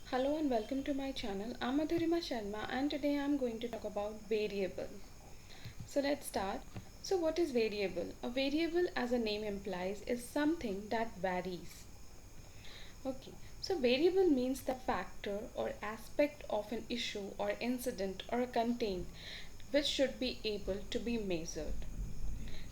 Hello and welcome to my channel. I'm Madhurima Sharma and today I'm going to talk about variable. So let's start. So what is variable? A variable, as the name implies, is something that varies. Okay. So variable means the factor or aspect of an issue or incident or a content which should be able to be measured.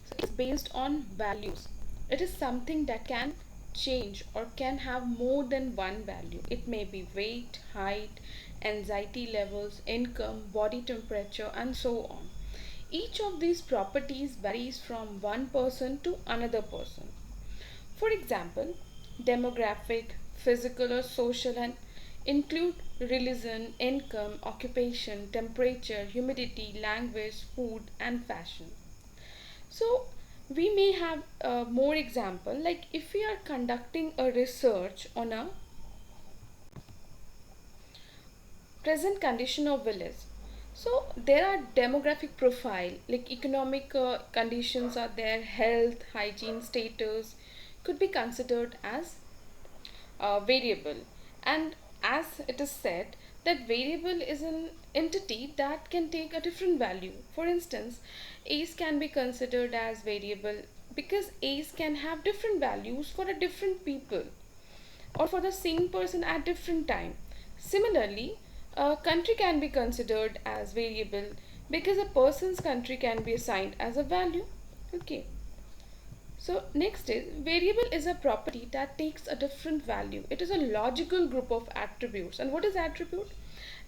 So it's based on values. It is something that can change or can have more than one value. It may be weight, height, anxiety levels, income, body temperature, and so on. Each of these properties varies from one person to another person. For example, demographic, physical or social and include religion, income, occupation, temperature, humidity, language, food and fashion. So we may have more example, like if we are conducting a research on a present condition of village. So there are demographic profile, like economic conditions are there, health, hygiene, status could be considered as variable. And as it is said, that variable is an entity that can take a different value. For instance, age can be considered as variable because age can have different values for a different people or for the same person at different time. Similarly, a country can be considered as variable because a person's country can be assigned as a value. Okay. So next is variable is a property that takes a different value. It is a logical group of attributes. And what is attribute?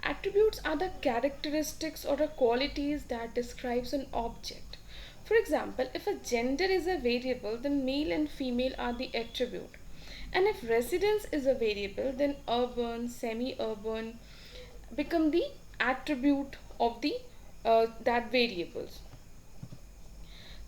Attributes are the characteristics or the qualities that describes an object. For example, if a gender is a variable, then male and female are the attribute. And if residence is a variable, then urban, semi-urban become the attribute of the that variables.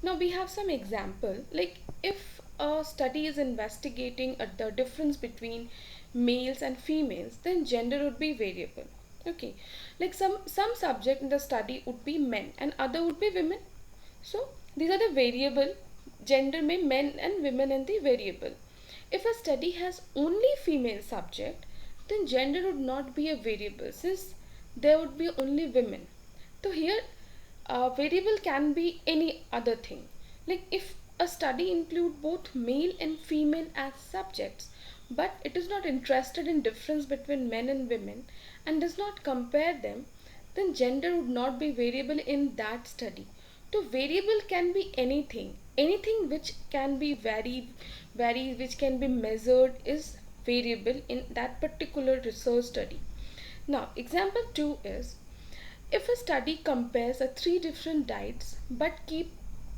Now we have some example, like if a study is investigating the difference between males and females, then gender would be variable. Okay, like some subject in the study would be men and other would be women. So these are the variable. Gender may men and women in the variable. If a study has only female subject, then gender would not be a variable since there would be only women. So here variable can be any other thing. Like if a study include both male and female as subjects, but it is not interested in difference between men and women and does not compare them, then gender would not be variable in that study. So variable can be anything. Anything which can be which can be measured is variable in that particular research study. Now, example 2 is if a study compares three different diets but keep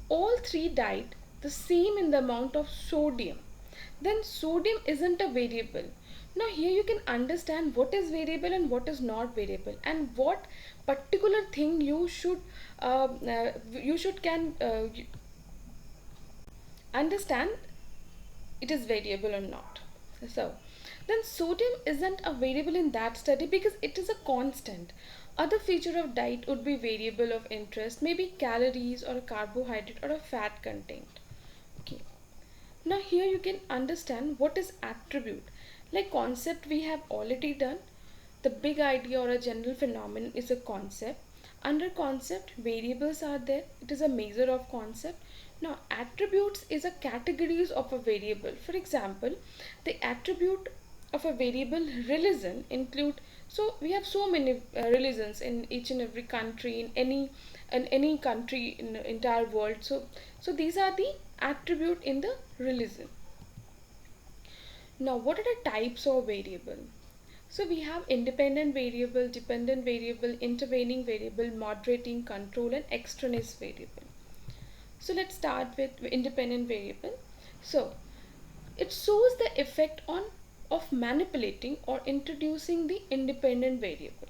all three diet the same in the amount of sodium, then sodium isn't a variable. Now here you can understand what is variable and what is not variable and what particular thing you should can understand it is variable or not. So, then sodium isn't a variable in that study because it is a constant. Other feature of diet would be variable of interest, maybe calories or a carbohydrate or a fat content. Okay. Now here you can understand what is attribute. Like concept we have already done. The big idea or a general phenomenon is a concept. Under concept, variables are there. It is a measure of concept. Now, attributes is a categories of a variable. For example, the attribute of a variable religion include. So we have so many religions in each and every country in any country in the entire world. So these are the attribute in the religion. Now, what are the types of variable? So we have independent variable, dependent variable, intervening variable, moderating, control and extraneous variable. So let's start with independent variable. So it shows the effect on of manipulating or introducing the independent variable.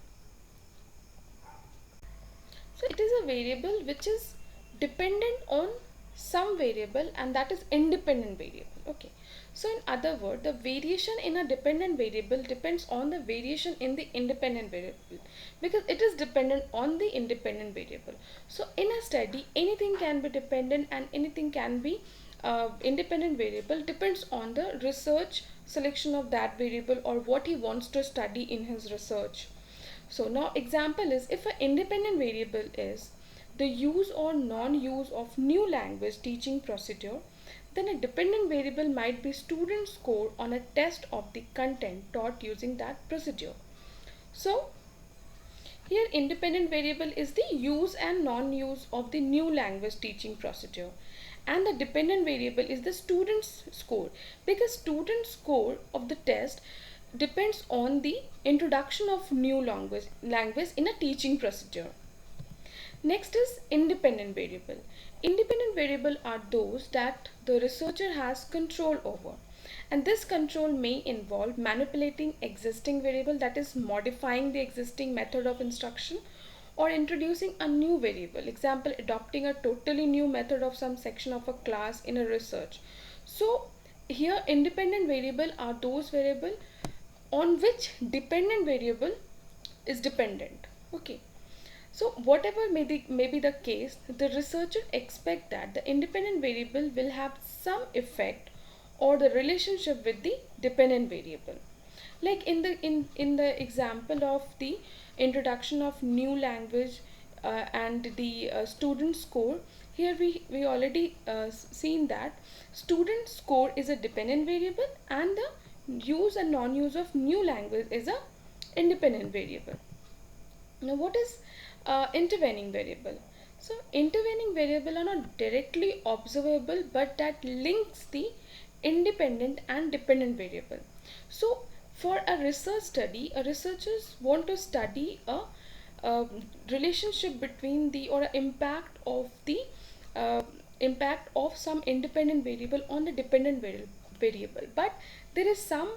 So it is a variable which is dependent on some variable and that is independent variable. Okay. So in other words, the variation in a dependent variable depends on the variation in the independent variable because it is dependent on the independent variable. So in a study, anything can be dependent and anything can be independent variable depends on the research selection of that variable or what he wants to study in his research. So now example is, if an independent variable is the use or non-use of new language teaching procedure, then a dependent variable might be student score on a test of the content taught using that procedure. So here independent variable is the use and non-use of the new language teaching procedure, and the dependent variable is the student's score, because student score of the test depends on the introduction of new language in a teaching procedure. Next is independent variable. Independent variable are those that the researcher has control over, and this control may involve manipulating existing variable, that is modifying the existing method of instruction, or introducing a new variable, example adopting a totally new method of some section of a class in a research. So here independent variable are those variable on which dependent variable is dependent. Okay, so whatever may be the case, the researcher expect that the independent variable will have some effect or the relationship with the dependent variable. Like in the example of the introduction of new language and the student score, here we already seen that student score is a dependent variable and the use and non-use of new language is a independent variable. Now, what is intervening variable? So, intervening variable are not directly observable, but that links the independent and dependent variable. So, for a research study, a researchers want to study a relationship between the or a uh, impact of some independent variable on the dependent variable, but there is some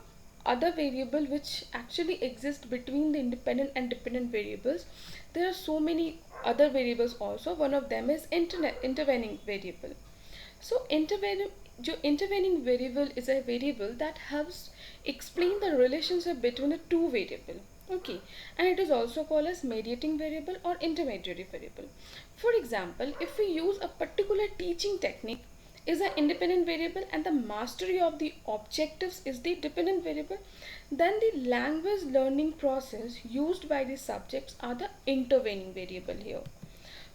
other variable which actually exist between the independent and dependent variables. There are so many other variables also. One of them is intervening variable. So intervening variable is a variable that helps explain the relationship between the two variable. Okay, and it is also called as mediating variable or intermediary variable. For example, if we use a particular teaching technique is an independent variable and the mastery of the objectives is the dependent variable, then the language learning process used by the subjects are the intervening variable here.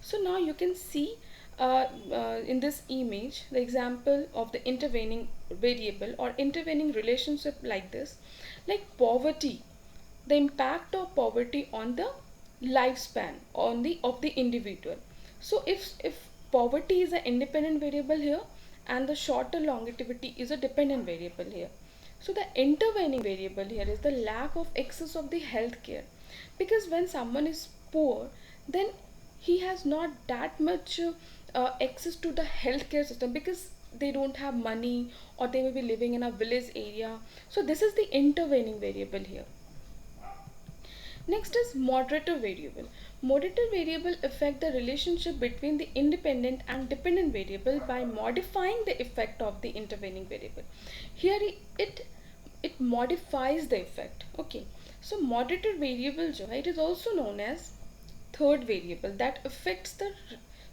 So now you can see in this image the example of the intervening variable or intervening relationship like this, like poverty, the impact of poverty on the lifespan on the of the individual. So if poverty is an independent variable here and the shorter longevity is a dependent variable here, so the intervening variable here is the lack of access of the healthcare, because when someone is poor, then he has not that much access to the healthcare system because they don't have money or they may be living in a village area. So this is the intervening variable here. Next is moderator variable. Moderator variable affect the relationship between the independent and dependent variable by modifying the effect of the intervening variable. Here it modifies the effect. Okay, so moderator variable जो है, it is also known as third variable that affects the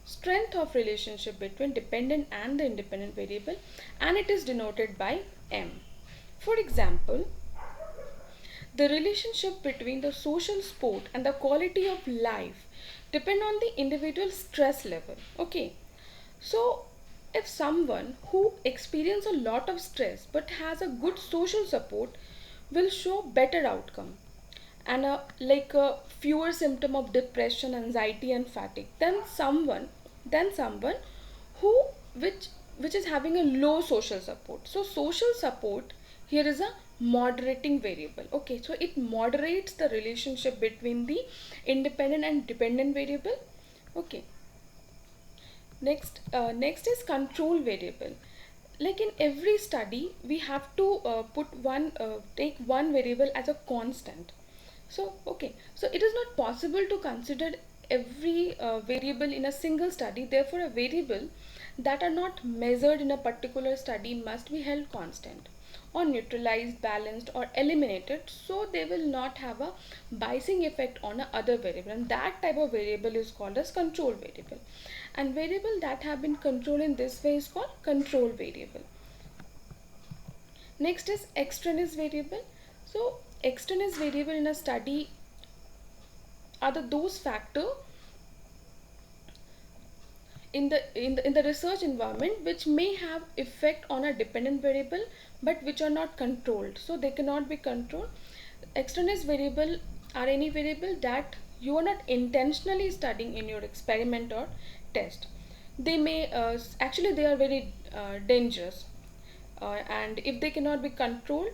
strength of relationship between dependent and the independent variable, and it is denoted by M. For example, the relationship between the social support and the quality of life depend on the individual stress level. Okay, so if someone who experience a lot of stress but has a good social support will show better outcome and a fewer symptom of depression, anxiety and fatigue than someone who which which is having a low social support. So social support here is a moderating variable. Okay, so it moderates the relationship between the independent and dependent variable. Okay, next is control variable. Like in every study we have to take one variable as a constant. So okay, so it is not possible to consider every variable in a single study. Therefore a variable that are not measured in a particular study must be held constant or neutralized, balanced or eliminated, so they will not have a biasing effect on a other variable, and that type of variable is called as control variable. And variable that have been controlled in this way is called control variable. Next is extraneous variable. So extraneous variable in a study are those factor in the research environment which may have effect on a dependent variable but which are not controlled, so they cannot be controlled. Extraneous variable are any variable that you are not intentionally studying in your experiment or test. They may actually they are very dangerous, and if they cannot be controlled,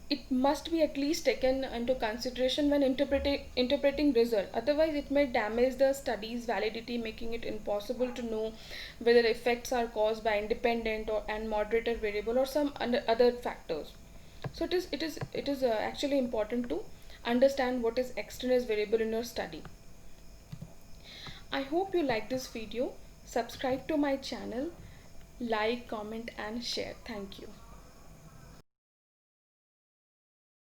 it must be at least taken into consideration when interpreting result. Otherwise it may damage the study's validity, making it impossible to know whether effects are caused by independent or and moderator variable or some other factors. So it is actually important to understand what is extraneous variable in your study. I hope you like this video. Subscribe to my channel, like, comment and share. Thank you.